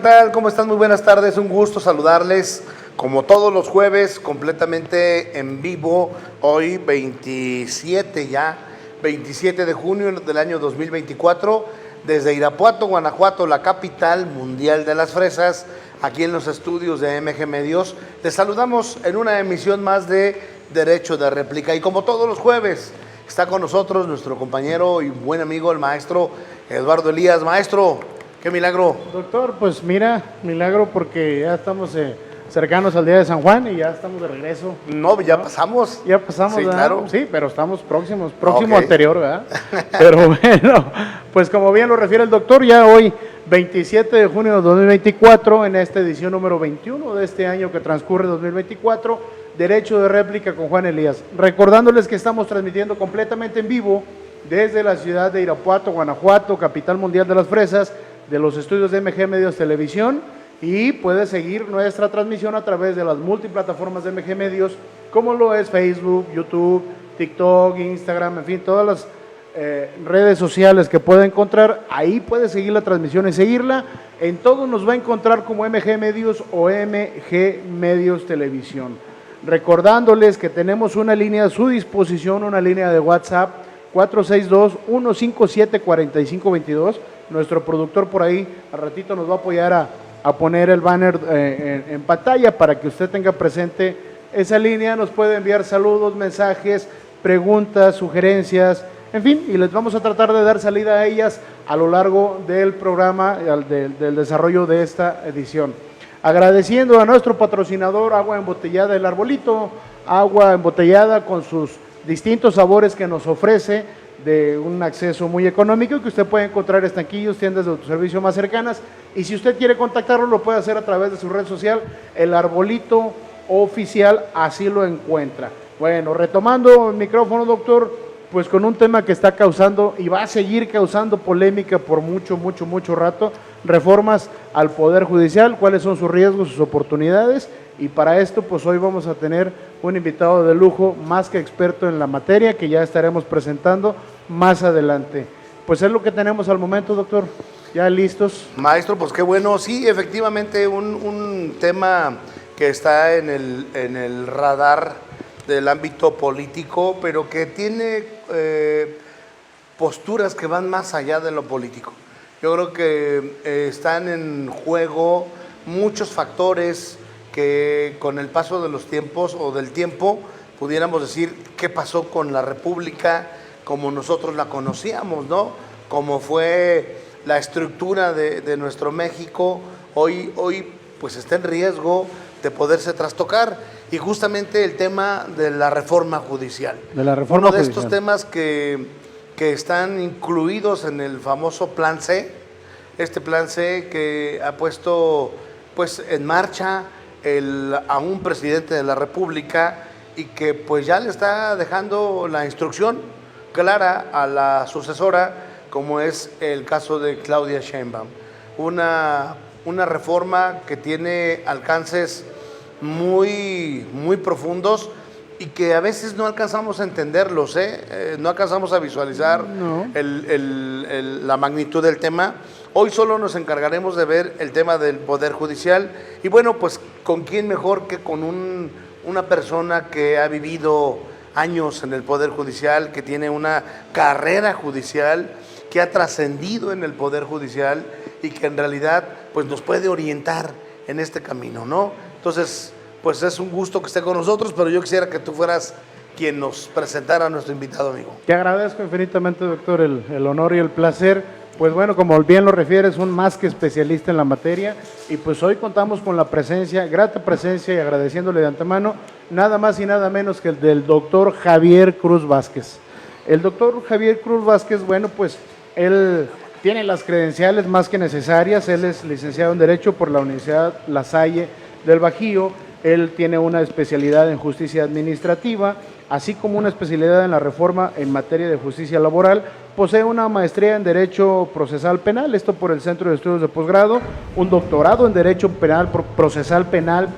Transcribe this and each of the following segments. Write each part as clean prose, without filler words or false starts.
tal? ¿Cómo están? Muy buenas tardes, un gusto saludarles como todos los jueves, completamente en vivo, hoy 27 de junio del año 2024, desde Irapuato, Guanajuato, la capital mundial de las fresas, aquí en los estudios de MG Medios. Les saludamos en una emisión más de Derecho de Réplica y como todos los jueves, está con nosotros nuestro compañero y buen amigo, el maestro Eduardo Elías. Maestro, qué milagro. Doctor, pues mira, milagro porque ya estamos cercanos al día de San Juan y ya estamos de regreso. No, ya pasamos. Ya pasamos, sí, ¿verdad? claro. Sí, pero estamos próximo Okay. anterior, ¿verdad? Pero bueno, pues como bien lo refiere el doctor, ya hoy, 27 de junio de 2024, en esta edición número 21 de este año que transcurre 2024, Derecho de Réplica con Juan Elías. Recordándoles que estamos transmitiendo completamente en vivo desde la ciudad de Irapuato, Guanajuato, capital mundial de las fresas, de los estudios de MG Medios Televisión, y puede seguir nuestra transmisión a través de las multiplataformas de MG Medios, como lo es Facebook, YouTube, TikTok, Instagram, en fin, todas las redes sociales que pueda encontrar. Ahí puede seguir la transmisión y seguirla. En todo nos va a encontrar como MG Medios o MG Medios Televisión. Recordándoles que tenemos una línea a su disposición, una línea de WhatsApp, 462-157-4522. Nuestro productor por ahí al ratito nos va a apoyar a poner el banner en pantalla para que usted tenga presente esa línea. Nos puede enviar saludos, mensajes, preguntas, sugerencias, en fin, y les vamos a tratar de dar salida a ellas a lo largo del programa, del desarrollo de esta edición. Agradeciendo a nuestro patrocinador Agua Embotellada El Arbolito, agua embotellada con sus distintos sabores que nos ofrece, de un acceso muy económico, que usted puede encontrar estanquillos, tiendas de autoservicio más cercanas, y si usted quiere contactarlo lo puede hacer a través de su red social, El Arbolito Oficial, así lo encuentra. Bueno, retomando el micrófono, doctor, pues con un tema que está causando y va a seguir causando polémica por mucho rato, reformas al Poder Judicial, cuáles son sus riesgos, sus oportunidades, y para esto pues hoy vamos a tener un invitado de lujo, más que experto en la materia, que ya estaremos presentando más adelante. Pues es lo que tenemos al momento, doctor. ¿Ya listos? Maestro, pues qué bueno. Sí, efectivamente, un tema que está en el radar del ámbito político, pero que tiene posturas que van más allá de lo político. Yo creo que están en juego muchos factores que con el paso de los tiempos o del tiempo pudiéramos decir qué pasó con la República como nosotros la conocíamos, ¿no? Cómo fue la estructura de nuestro México, hoy pues está en riesgo de poderse trastocar, y justamente el tema de la reforma judicial. Uno de estos temas que están incluidos en el famoso Plan C, este Plan C que ha puesto pues en marcha a un presidente de la República, y que pues ya le está dejando la instrucción clara a la sucesora, como es el caso de Claudia Sheinbaum. Una reforma que tiene alcances muy profundos y que a veces no alcanzamos a entenderlos, no alcanzamos a visualizar la magnitud del tema. Hoy solo nos encargaremos de ver el tema del Poder Judicial, y bueno, pues con quién mejor que con una persona que ha vivido años en el Poder Judicial, que tiene una carrera judicial, que ha trascendido en el Poder Judicial y que en realidad pues nos puede orientar en este camino, ¿no? Entonces, pues es un gusto que esté con nosotros, pero yo quisiera que tú fueras quien nos presentara a nuestro invitado, amigo. Te agradezco infinitamente, doctor, el honor y el placer. Pues bueno, como bien lo refieres, un más que especialista en la materia, y pues hoy contamos con la presencia, grata presencia, y agradeciéndole de antemano, nada más y nada menos que el del doctor Javier Cruz Vázquez. El doctor Javier Cruz Vázquez, bueno, pues él tiene las credenciales más que necesarias. Él es licenciado en Derecho por la Universidad La Salle del Bajío. Él tiene una especialidad en Justicia Administrativa, así como una especialidad en la reforma en materia de justicia laboral. Posee una maestría en Derecho Procesal Penal, esto por el Centro de Estudios de Posgrado, un doctorado en Derecho Procesal Penal,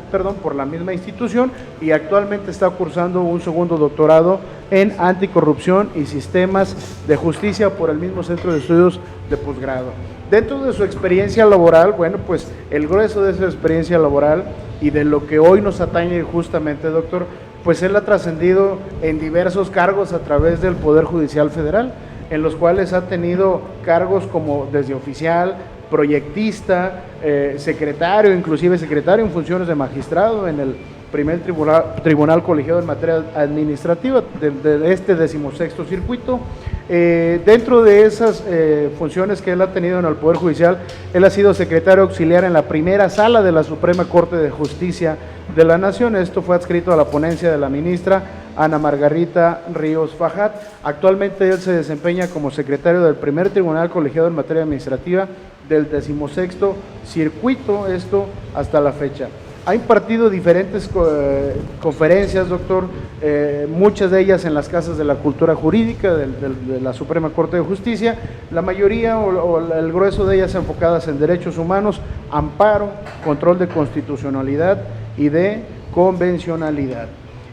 por la misma institución, y actualmente está cursando un segundo doctorado en Anticorrupción y Sistemas de Justicia por el mismo Centro de Estudios de Posgrado. Dentro de su experiencia laboral, bueno, pues el grueso de su experiencia laboral y de lo que hoy nos atañe justamente, doctor, pues él ha trascendido en diversos cargos a través del Poder Judicial Federal, en los cuales ha tenido cargos como desde oficial, proyectista, secretario, inclusive secretario en funciones de magistrado en el primer tribunal colegiado en materia administrativa de este 16º circuito. Dentro de esas funciones que él ha tenido en el Poder Judicial, él ha sido secretario auxiliar en la primera sala de la Suprema Corte de Justicia de la Nación. Esto fue adscrito a la ponencia de la ministra Ana Margarita Ríos Fajat. Actualmente él se desempeña como secretario del primer tribunal colegiado en materia administrativa del 16º circuito, esto hasta la fecha. Ha impartido diferentes conferencias, doctor, muchas de ellas en las casas de la cultura jurídica de la Suprema Corte de Justicia, la mayoría o el grueso de ellas enfocadas en derechos humanos, amparo, control de constitucionalidad y de convencionalidad.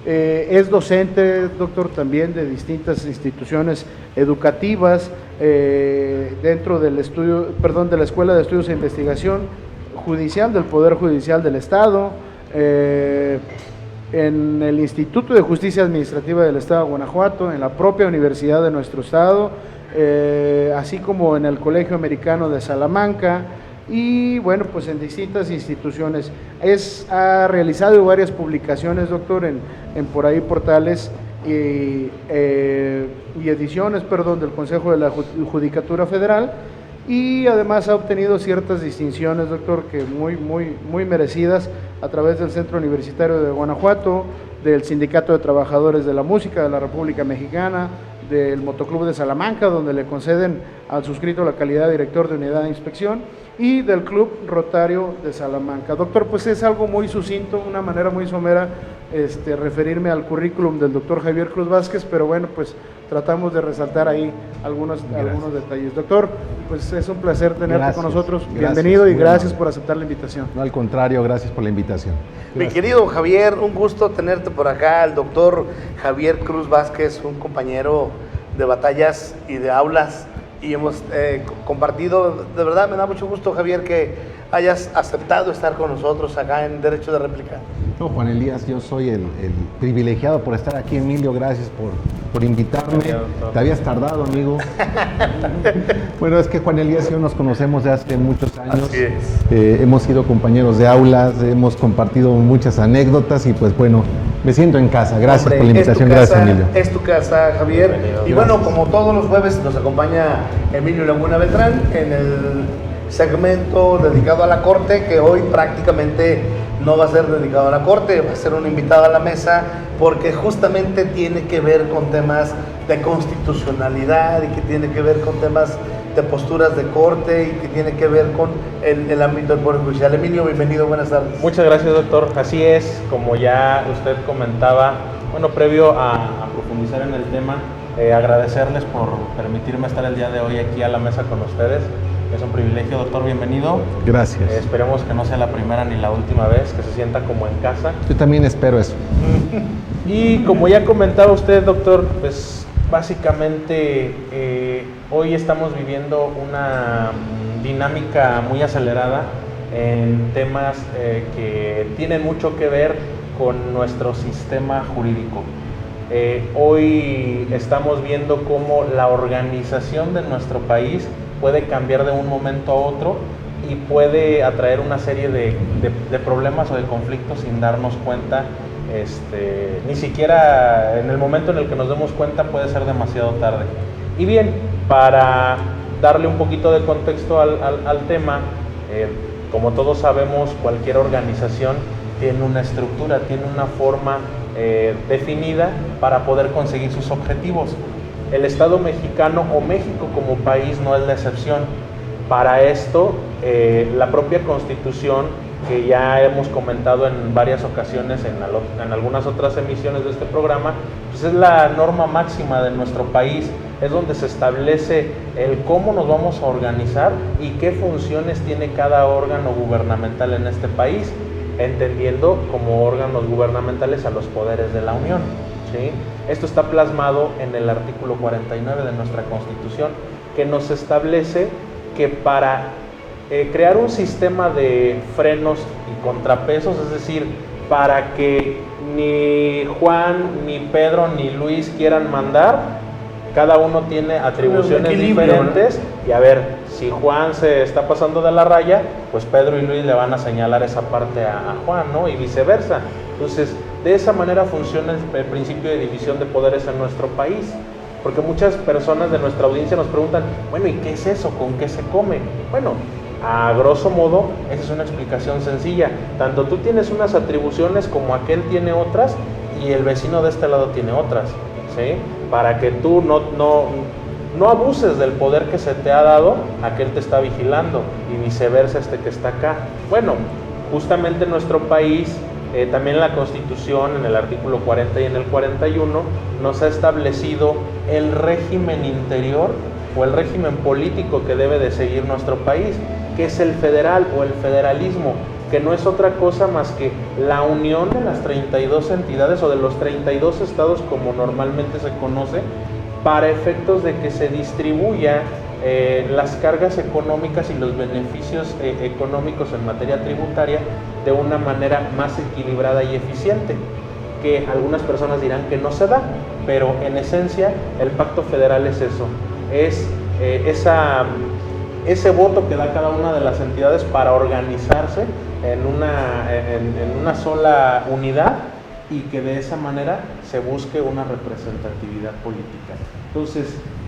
Es docente, doctor, también de distintas instituciones educativas dentro del de la Escuela de Estudios e Investigación Judicial del Poder Judicial del Estado, en el Instituto de Justicia Administrativa del Estado de Guanajuato, en la propia universidad de nuestro estado, así como en el Colegio Americano de Salamanca y bueno, pues en distintas instituciones. Ha realizado varias publicaciones, doctor, en por ahí portales y ediciones, del Consejo de la Judicatura Federal. Y además ha obtenido ciertas distinciones, doctor, que muy merecidas a través del Centro Universitario de Guanajuato, del Sindicato de Trabajadores de la Música de la República Mexicana, del Motoclub de Salamanca, donde le conceden al suscrito la calidad de director de unidad de inspección, y del Club Rotario de Salamanca. Doctor, pues es algo muy sucinto, una manera muy somera referirme al currículum del doctor Javier Cruz Vázquez, pero bueno, pues tratamos de resaltar ahí algunos detalles. Doctor, pues es un placer tenerte con nosotros. Bienvenido y gracias por aceptar la invitación. No, al contrario, gracias por la invitación. Mi querido Javier, un gusto tenerte por acá, el doctor Javier Cruz Vázquez, un compañero de batallas y de aulas, y hemos compartido, de verdad me da mucho gusto, Javier, que hayas aceptado estar con nosotros acá en Derecho de Réplica. No, Juan Elías, yo soy el privilegiado por estar aquí. Emilio, gracias por invitarme. Te habías tardado, amigo. Bueno, es que Juan Elías y yo nos conocemos de hace muchos años. Así es. Hemos sido compañeros de aulas, hemos compartido muchas anécdotas y pues bueno, me siento en casa. Gracias por la invitación. Gracias, Emilio. Es tu casa, Javier. Bienvenido. Y bueno, como todos los jueves nos acompaña Emilio Laguna Beltrán en el segmento dedicado a la Corte, que hoy prácticamente no va a ser dedicado a la Corte, va a ser un invitado a la mesa, porque justamente tiene que ver con temas de constitucionalidad y que tiene que ver con temas de posturas de Corte y que tiene que ver con el ámbito del Poder Judicial. Emilio, bienvenido, buenas tardes. Muchas gracias, doctor. Así es, como ya usted comentaba, bueno, previo a profundizar en el tema, agradecerles por permitirme estar el día de hoy aquí a la mesa con ustedes. Es un privilegio, doctor, bienvenido. Gracias. Esperemos que no sea la primera ni la última vez, que se sienta como en casa. Yo también espero eso. Y como ya comentaba usted, doctor, pues básicamente hoy estamos viviendo una dinámica muy acelerada en temas que tienen mucho que ver con nuestro sistema jurídico. Hoy estamos viendo cómo la organización de nuestro país puede cambiar de un momento a otro y puede atraer una serie de problemas o de conflictos sin darnos cuenta. Ni siquiera en el momento en el que nos demos cuenta puede ser demasiado tarde. Y bien, para darle un poquito de contexto al tema, como todos sabemos, cualquier organización tiene una estructura, tiene una forma definida para poder conseguir sus objetivos. El Estado mexicano o México como país no es la excepción. Para esto, la propia Constitución, que ya hemos comentado en varias ocasiones en algunas otras emisiones de este programa, pues es la norma máxima de nuestro país, es donde se establece el cómo nos vamos a organizar y qué funciones tiene cada órgano gubernamental en este país, entendiendo como órganos gubernamentales a los poderes de la Unión. ¿Sí? Esto está plasmado en el artículo 49 de nuestra Constitución, que nos establece que para crear un sistema de frenos y contrapesos, es decir, para que ni Juan, ni Pedro, ni Luis quieran mandar, cada uno tiene atribuciones diferentes, ¿no? Y a ver, si Juan se está pasando de la raya, pues Pedro y Luis le van a señalar esa parte a Juan, ¿no? Y viceversa. Entonces, de esa manera funciona el principio de división de poderes en nuestro país. Porque muchas personas de nuestra audiencia nos preguntan, bueno, ¿y qué es eso? ¿Con qué se come? Bueno, a grosso modo, esa es una explicación sencilla. Tanto tú tienes unas atribuciones como aquel tiene otras y el vecino de este lado tiene otras, ¿sí? Para que tú no abuses del poder que se te ha dado, aquel te está vigilando y viceversa este que está acá. Bueno, justamente en nuestro país, también en la Constitución, en el artículo 40 y en el 41, nos ha establecido el régimen interior o el régimen político que debe de seguir nuestro país, que es el federal o el federalismo, que no es otra cosa más que la unión de las 32 entidades o de los 32 estados como normalmente se conoce, para efectos de que se distribuya las cargas económicas y los beneficios económicos en materia tributaria de una manera más equilibrada y eficiente, que algunas personas dirán que no se da, pero en esencia el pacto federal es eso, es ese voto que da cada una de las entidades para organizarse en una sola unidad y que de esa manera se busque una representatividad política. Entonces,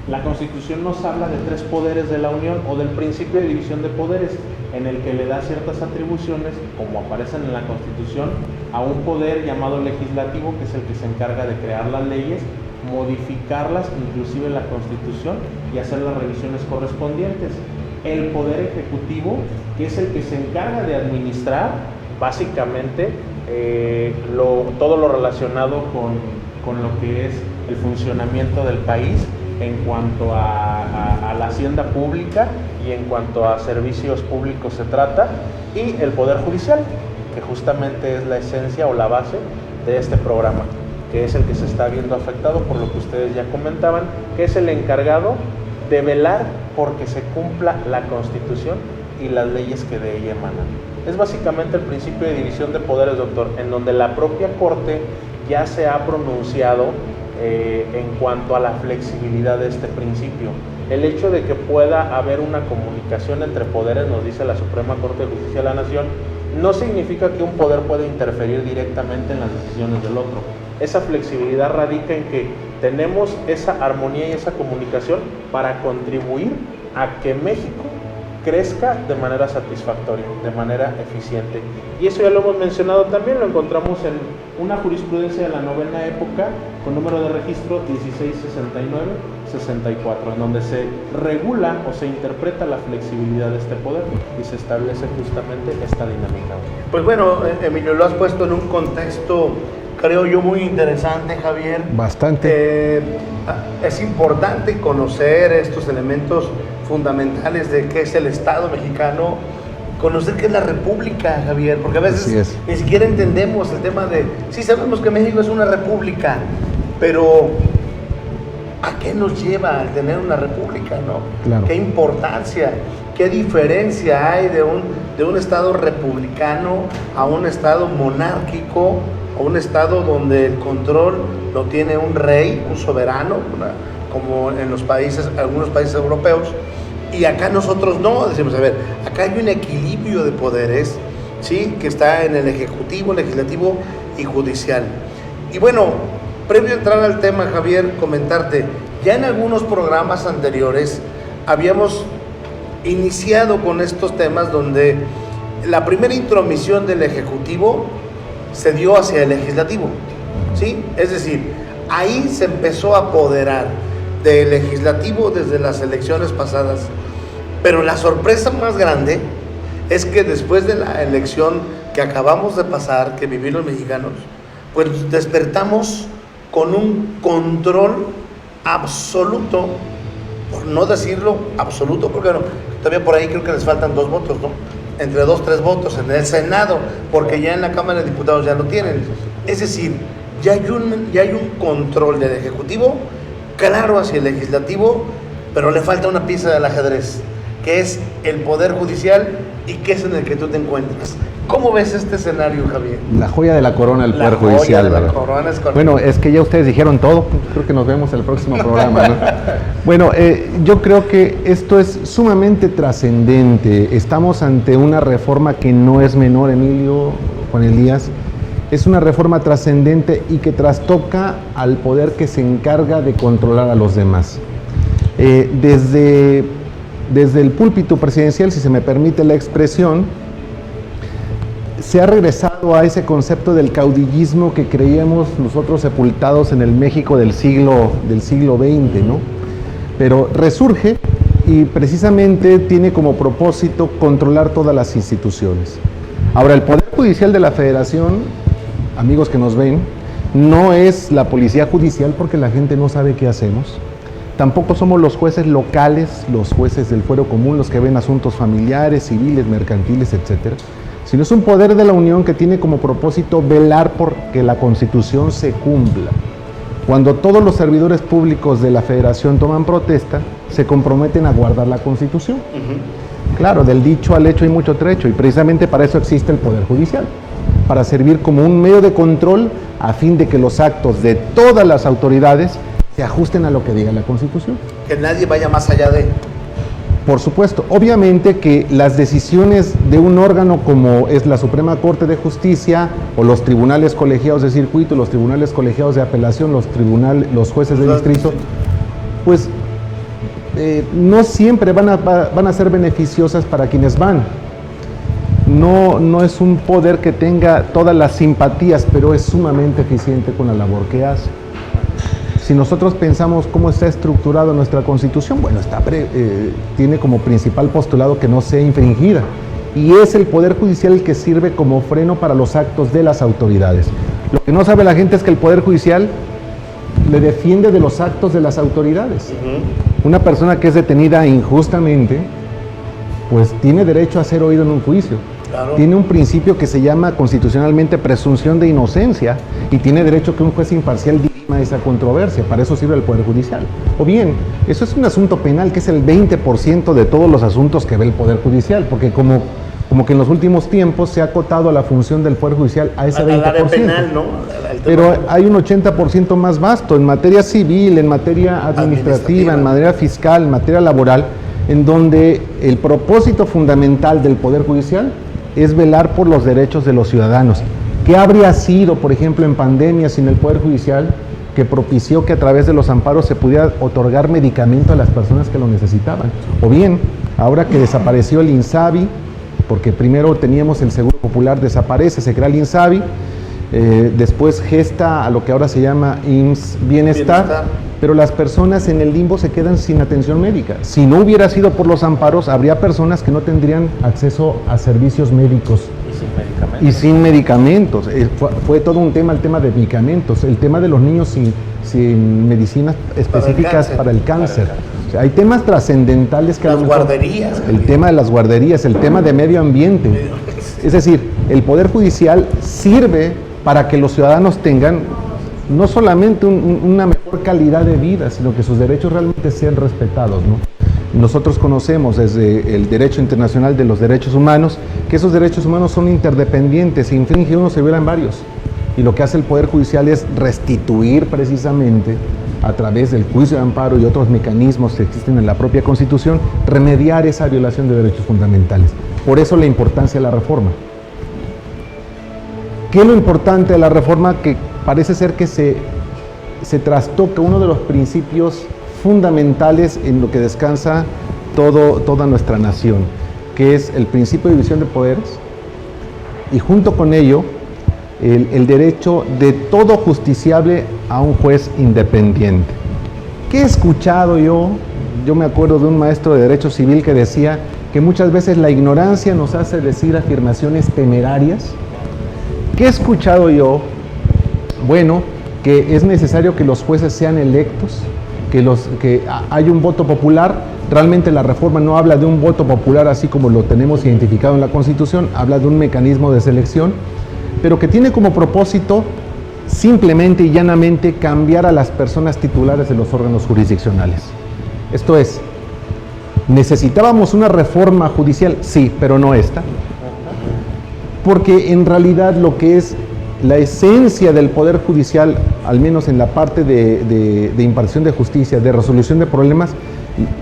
la Constitución nos habla de 3 poderes de la Unión o del principio de división de poderes, en el que le da ciertas atribuciones, como aparecen en la Constitución, a un poder llamado legislativo, que es el que se encarga de crear las leyes, modificarlas, inclusive la Constitución, y hacer las revisiones correspondientes. El poder ejecutivo, que es el que se encarga de administrar, básicamente, todo lo relacionado con lo que es el funcionamiento del país en cuanto a la hacienda pública y en cuanto a servicios públicos se trata, y el Poder Judicial, que justamente es la esencia o la base de este programa, que es el que se está viendo afectado por lo que ustedes ya comentaban, que es el encargado de velar porque se cumpla la Constitución y las leyes que de ella emanan. Es básicamente el principio de división de poderes, doctor, en donde la propia Corte ya se ha pronunciado en cuanto a la flexibilidad de este principio. El hecho de que pueda haber una comunicación entre poderes, nos dice la Suprema Corte de Justicia de la Nación, no significa que un poder pueda interferir directamente en las decisiones del otro. Esa flexibilidad radica en que tenemos esa armonía y esa comunicación para contribuir a que México crezca de manera satisfactoria, de manera eficiente. Y eso ya lo hemos mencionado también, lo encontramos en una jurisprudencia de la novena época con número de registro 1669-64, en donde se regula o se interpreta la flexibilidad de este poder y se establece justamente esta dinámica. Pues bueno, Emilio, lo has puesto en un contexto, creo yo, muy interesante, Javier. Bastante. Es importante conocer estos elementos fundamentales de qué es el Estado mexicano, conocer qué es la República, Javier, porque a veces ni siquiera entendemos el tema de, sí sabemos que México es una república, pero ¿a qué nos lleva el tener una república, no? Claro. ¿Qué importancia, qué diferencia hay de un Estado republicano a un Estado monárquico, a un Estado donde el control lo tiene un rey, un soberano, como en los países, algunos países europeos, y acá nosotros no, decimos, a ver, acá hay un equilibrio de poderes, ¿sí? Que está en el Ejecutivo, Legislativo y Judicial. Y bueno, previo a entrar al tema, Javier, comentarte, ya en algunos programas anteriores habíamos iniciado con estos temas donde la primera intromisión del Ejecutivo se dio hacia el Legislativo, ¿sí? Es decir, ahí se empezó a apoderar del Legislativo desde las elecciones pasadas, pero la sorpresa más grande es que después de la elección que acabamos de pasar, que vivieron los mexicanos, pues despertamos con un control absoluto, por no decirlo absoluto, porque bueno, todavía por ahí creo que les faltan 2 votos, ¿no? Entre 2, 3 votos en el Senado, porque ya en la Cámara de Diputados ya lo tienen. Es decir, ya hay un control del Ejecutivo claro hacia el Legislativo, pero le falta una pieza del ajedrez, que es el Poder Judicial y que es en el que tú te encuentras. ¿Cómo ves este escenario, Javier? La joya de la corona del Poder joya Judicial, de la ¿verdad? corona es correcto. Bueno, es que ya ustedes dijeron todo, creo que nos vemos en el próximo programa, ¿no? Bueno, yo creo que esto es sumamente trascendente. Estamos ante una reforma que no es menor, Emilio, Juan Elías. Es una reforma trascendente y que trastoca al poder que se encarga de controlar a los demás. Desde el púlpito presidencial, si se me permite la expresión, se ha regresado a ese concepto del caudillismo que creíamos nosotros sepultados en el México del siglo XX, ¿no? Pero resurge y precisamente tiene como propósito controlar todas las instituciones. Ahora, el Poder Judicial de la Federación, amigos que nos ven, no es la policía judicial porque la gente no sabe qué hacemos. Tampoco somos los jueces locales, los jueces del fuero común, los que ven asuntos familiares, civiles, mercantiles, etcétera, sino es un poder de la Unión que tiene como propósito velar por que la Constitución se cumpla. Cuando todos los servidores públicos de la Federación toman protesta, se comprometen a guardar la Constitución. Claro, del dicho al hecho hay mucho trecho, y precisamente para eso existe el Poder Judicial, para servir como un medio de control a fin de que los actos de todas las autoridades se ajusten a lo que diga la Constitución. Que nadie vaya más allá de... Por supuesto, obviamente que las decisiones de un órgano como es la Suprema Corte de Justicia o los tribunales colegiados de circuito, los tribunales colegiados de apelación, los jueces de distrito, pues no siempre van a ser beneficiosas para quienes van. No es un poder que tenga todas las simpatías, pero es sumamente eficiente con la labor que hace. Si nosotros pensamos cómo está estructurada nuestra Constitución, bueno, tiene como principal postulado que no sea infringida. Y es el Poder Judicial el que sirve como freno para los actos de las autoridades. Lo que no sabe la gente es que el Poder Judicial le defiende de los actos de las autoridades. Una persona que es detenida injustamente, pues tiene derecho a ser oído en un juicio. Claro. Tiene un principio que se llama constitucionalmente presunción de inocencia y tiene derecho que un juez imparcial dirima esa controversia. Para eso sirve el Poder Judicial. O bien, eso es un asunto penal que es el 20% de todos los asuntos que ve el Poder Judicial, porque como que en los últimos tiempos se ha acotado la función del Poder Judicial a ese 20%. Área penal, ¿no? Pero hay un 80% más vasto en materia civil, en materia administrativa, en materia fiscal, en materia laboral, en donde el propósito fundamental del Poder Judicial es velar por los derechos de los ciudadanos. ¿Qué habría sido, por ejemplo, en pandemia sin el Poder Judicial que propició que a través de los amparos se pudiera otorgar medicamento a las personas que lo necesitaban? O bien, ahora que desapareció el INSABI, porque primero teníamos el Seguro Popular, desaparece, se crea el INSABI, después gesta a lo que ahora se llama IMSS Bienestar, pero las personas en el limbo se quedan sin atención médica. Si no hubiera sido por los amparos, habría personas que no tendrían acceso a servicios médicos. Y sin medicamentos. Fue todo un tema, el tema de medicamentos, el tema de los niños sin medicinas específicas para el cáncer. O sea, hay temas trascendentales que... Las guarderías. El tema de las guarderías, el tema de medio ambiente. Es decir, el Poder Judicial sirve para que los ciudadanos tengan no solamente una mejor calidad de vida, sino que sus derechos realmente sean respetados, ¿no? Nosotros conocemos desde el derecho internacional de los derechos humanos que esos derechos humanos son interdependientes, se infringe uno, se violan varios. Y lo que hace el Poder Judicial es restituir precisamente, a través del juicio de amparo y otros mecanismos que existen en la propia Constitución, remediar esa violación de derechos fundamentales. Por eso la importancia de la reforma. ¿Qué es lo importante de la reforma? Que parece ser que se trastoca uno de los principios fundamentales en lo que descansa toda nuestra nación, que es el principio de división de poderes, y junto con ello el derecho de todo justiciable a un juez independiente. ¿Qué he escuchado yo? Yo me acuerdo de un maestro de Derecho Civil que decía que muchas veces la ignorancia nos hace decir afirmaciones temerarias. ¿Qué he escuchado yo? Bueno, que es necesario que los jueces sean electos, que hay un voto popular. Realmente la reforma no habla de un voto popular así como lo tenemos identificado en la Constitución, habla de un mecanismo de selección, pero que tiene como propósito simplemente y llanamente cambiar a las personas titulares de los órganos jurisdiccionales. Esto es, ¿Necesitábamos una reforma judicial? Sí, pero no esta. Porque en realidad lo que es la esencia del Poder Judicial, al menos en la parte de impartición de justicia, de resolución de problemas,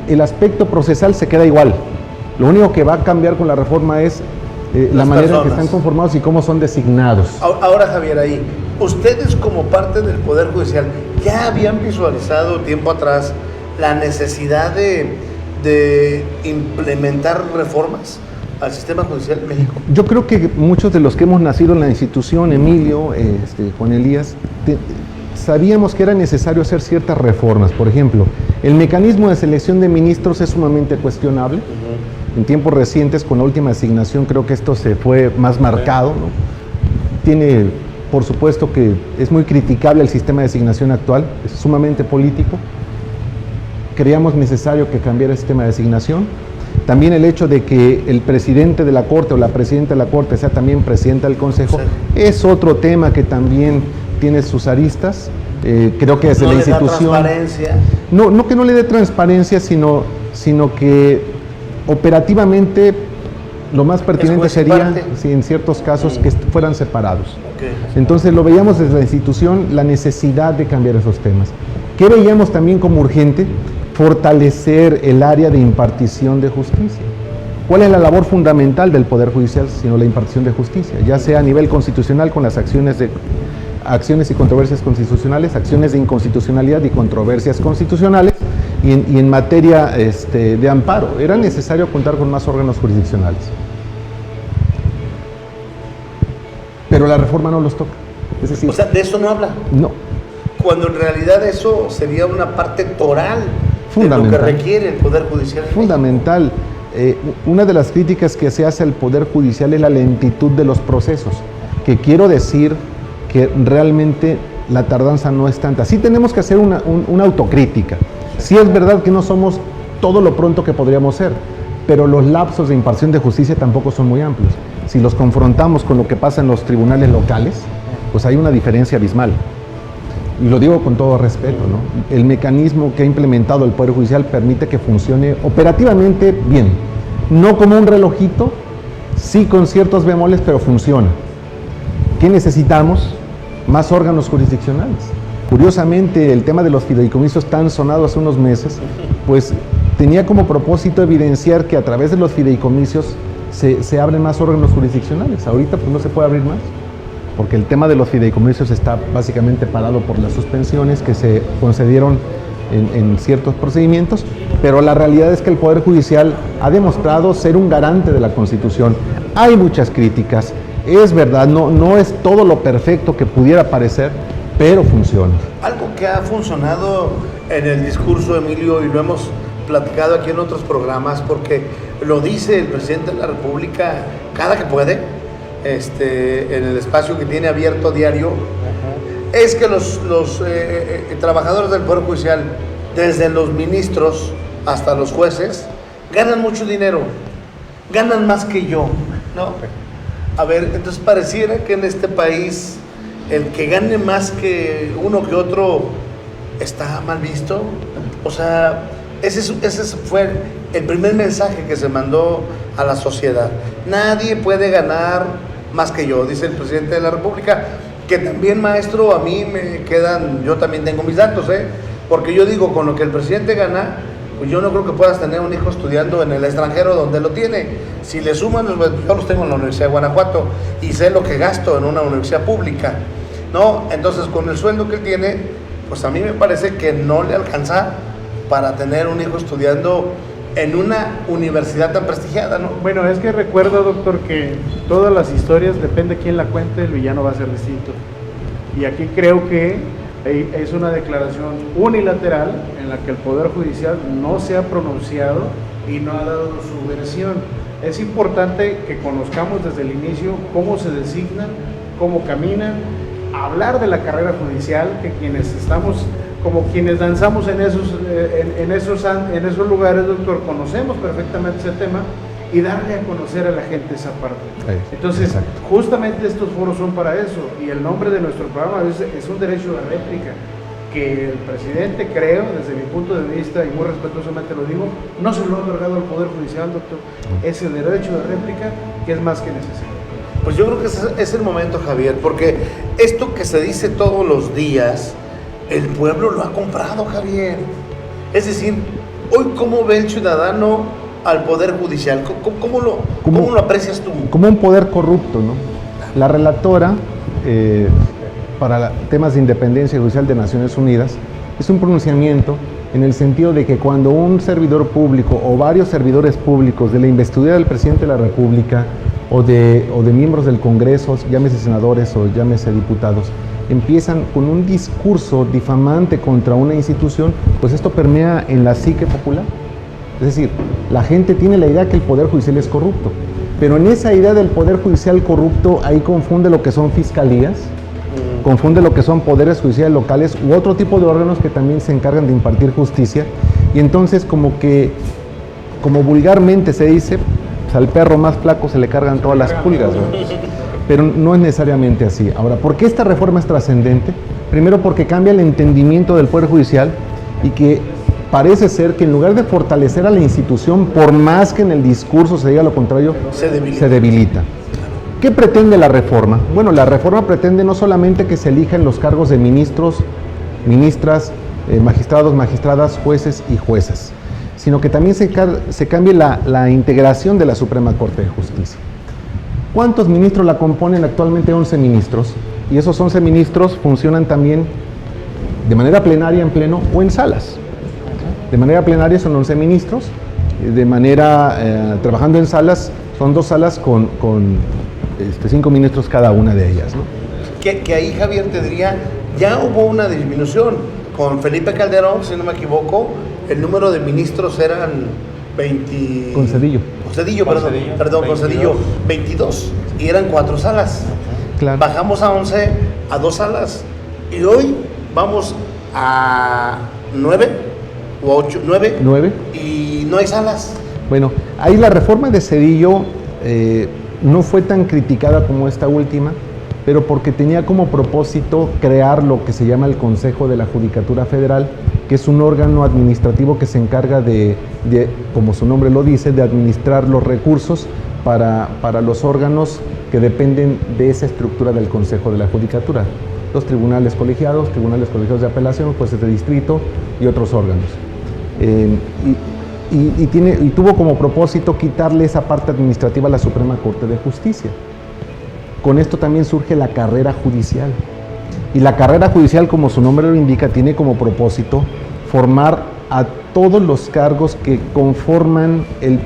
el aspecto procesal se queda igual. Lo único que va a cambiar con la reforma es la manera en que están conformados y cómo son designados. Ahora, Javier, ahí, ustedes como parte del Poder Judicial, ¿ya habían visualizado tiempo atrás la necesidad de implementar reformas al sistema judicial en México? Yo creo que muchos de los que hemos nacido en la institución, Emilio, Juan Elías, sabíamos que era necesario hacer ciertas reformas. Por ejemplo, el mecanismo de selección de ministros es sumamente cuestionable. En tiempos recientes, con la última designación, creo que esto se fue más marcado, ¿no? Tiene, por supuesto, que es muy criticable el sistema de designación actual, es sumamente político. Creíamos necesario que cambiara el sistema de designación. También el hecho de que el presidente de la Corte o la presidenta de la Corte sea también presidenta del Consejo, sí, es otro tema que también tiene sus aristas. Creo que desde la institución... ¿No le da transparencia? No que no le dé transparencia, sino que operativamente lo más pertinente sería, sí, en ciertos casos, que fueran separados. Okay. Entonces lo veíamos desde la institución, la necesidad de cambiar esos temas. ¿Qué veíamos también como urgente? Fortalecer el área de impartición de justicia. ¿Cuál es la labor fundamental del Poder Judicial sino la impartición de justicia? Ya sea a nivel constitucional con las acciones y controversias constitucionales, acciones de inconstitucionalidad y controversias constitucionales, y en materia de amparo. Era necesario contar con más órganos jurisdiccionales. Pero la reforma no los toca. Es decir, o sea, ¿de eso no habla? No. Cuando en realidad eso sería una parte toral de lo que requiere el Poder Judicial. Fundamental. Una de las críticas que se hace al Poder Judicial es la lentitud de los procesos, que quiero decir que realmente la tardanza no es tanta. Sí tenemos que hacer una autocrítica. Sí es verdad que no somos todo lo pronto que podríamos ser, pero los lapsos de impartición de justicia tampoco son muy amplios. Si los confrontamos con lo que pasa en los tribunales locales, pues hay una diferencia abismal. Y lo digo con todo respeto, ¿no? El mecanismo que ha implementado el Poder Judicial permite que funcione operativamente bien. No como un relojito, sí con ciertos bemoles, pero funciona. ¿Qué necesitamos? Más órganos jurisdiccionales. Curiosamente, el tema de los fideicomisos tan sonado hace unos meses, pues tenía como propósito evidenciar que a través de los fideicomisos se abren más órganos jurisdiccionales. Ahorita pues no se puede abrir más, porque el tema de los fideicomisos está básicamente parado por las suspensiones que se concedieron en ciertos procedimientos, pero la realidad es que el Poder Judicial ha demostrado ser un garante de la Constitución. Hay muchas críticas, es verdad, no es todo lo perfecto que pudiera parecer, pero funciona. Algo que ha funcionado en el discurso, Emilio, y lo hemos platicado aquí en otros programas, porque lo dice el presidente de la República cada que puede, en el espacio que tiene abierto diario, es que los trabajadores del Poder Judicial, desde los ministros hasta los jueces, ganan mucho dinero, ganan más que yo, ¿no? A ver, entonces pareciera que en este país el que gane más que uno que otro está mal visto. O sea, ese fue el primer mensaje que se mandó a la sociedad. Nadie puede ganar más que yo, dice el presidente de la República, que también, maestro, a mí me quedan, yo también tengo mis datos, porque yo digo, con lo que el presidente gana, pues yo no creo que puedas tener un hijo estudiando en el extranjero donde lo tiene. Si le suman, yo los tengo en la Universidad de Guanajuato y sé lo que gasto en una universidad pública, ¿no? Entonces, con el sueldo que él tiene, pues a mí me parece que no le alcanza para tener un hijo estudiando en una universidad tan prestigiada, ¿no? Bueno, es que recuerda, doctor, que todas las historias, depende de quién la cuente, el villano va a ser distinto. Y aquí creo que es una declaración unilateral en la que el Poder Judicial no se ha pronunciado y no ha dado su versión. Es importante que conozcamos desde el inicio cómo se designan, cómo caminan, hablar de la carrera judicial, que quienes estamos, como quienes danzamos en esos lugares, doctor, conocemos perfectamente ese tema, y darle a conocer a la gente esa parte. Entonces, exacto, justamente estos foros son para eso, y el nombre de nuestro programa es un derecho de réplica. que el presidente, creo, desde mi punto de vista, y muy respetuosamente lo digo, no se lo ha otorgado al Poder Judicial, doctor, ese derecho de réplica que es más que necesario. Pues yo creo que es el momento, Javier, porque esto que se dice todos los días, el pueblo lo ha comprado, Javier. Es decir, hoy, ¿cómo ve el ciudadano al Poder Judicial? ¿Cómo lo aprecias tú? Como un poder corrupto, ¿no? La relatora para temas de independencia judicial de Naciones Unidas es un pronunciamiento en el sentido de que cuando un servidor público o varios servidores públicos de la investidura del presidente de la República o de miembros del Congreso, llámese senadores o llámese diputados, empiezan con un discurso difamante contra una institución, pues esto permea en la psique popular. Es decir, la gente tiene la idea que el Poder Judicial es corrupto, pero en esa idea del Poder Judicial corrupto, ahí confunde lo que son fiscalías, confunde lo que son poderes judiciales locales u otro tipo de órganos que también se encargan de impartir justicia, y entonces como vulgarmente se dice, pues al perro más flaco se le cargan todas las pulgas, ¿no? Pero no es necesariamente así. Ahora, ¿por qué esta reforma es trascendente? Primero porque cambia el entendimiento del Poder Judicial y que parece ser que en lugar de fortalecer a la institución, por más que en el discurso se diga lo contrario, se debilita. ¿Qué pretende la reforma? Bueno, la reforma pretende no solamente que se elijan los cargos de ministros, ministras, magistrados, magistradas, jueces y juezas, sino que también se cambie la integración de la Suprema Corte de Justicia. ¿Cuántos ministros la componen? Actualmente 11 ministros, y esos 11 ministros funcionan también de manera plenaria en pleno o en salas. De manera plenaria son 11 ministros, de manera trabajando en salas son 2 salas con 5 ministros cada una de ellas, ¿no? Que ahí, Javier, te diría, ya hubo una disminución. Con Felipe Calderón, si no me equivoco, el número de ministros eran 20... Con Cedillo. Con Cedillo, 22, y eran 4 salas. Claro. Bajamos a 11, a 2 salas, y hoy vamos a 9 o 8, 9, y no hay salas. Bueno, ahí la reforma de Cedillo no fue tan criticada como esta última, pero porque tenía como propósito crear lo que se llama el Consejo de la Judicatura Federal, que es un órgano administrativo que se encarga de, como su nombre lo dice, de administrar los recursos para los órganos que dependen de esa estructura del Consejo de la Judicatura. Los tribunales colegiados de apelación, jueces de distrito y otros órganos. Y tuvo como propósito quitarle esa parte administrativa a la Suprema Corte de Justicia. Con esto también surge la carrera judicial. Y la carrera judicial, como su nombre lo indica, tiene como propósito formar a todos los cargos que conforman el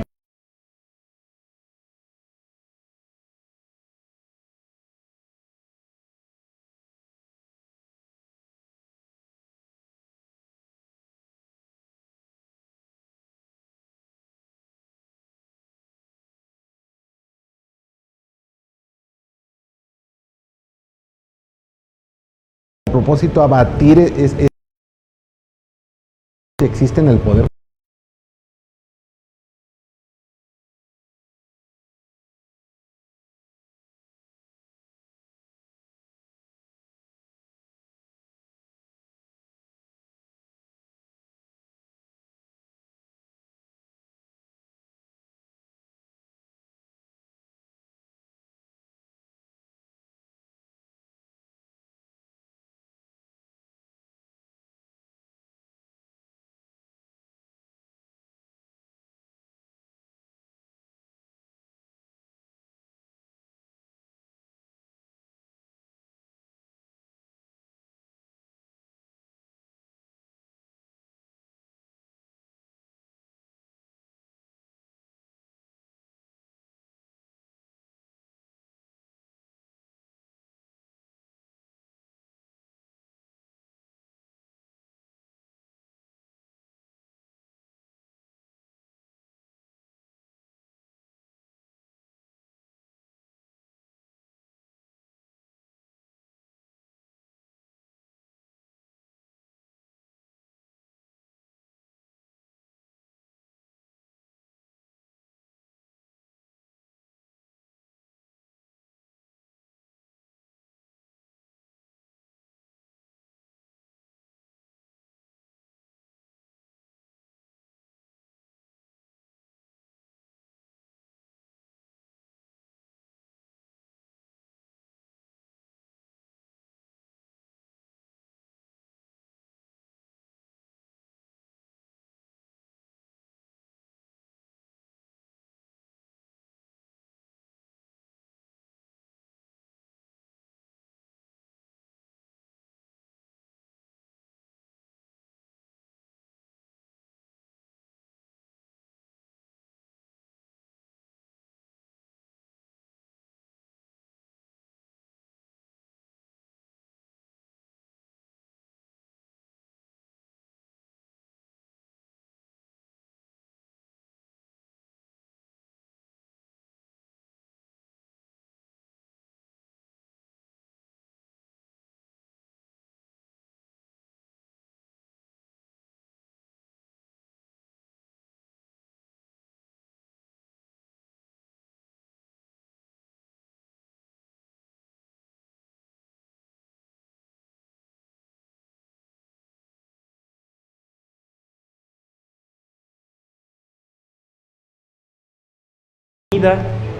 propósito abatir que existe en el poder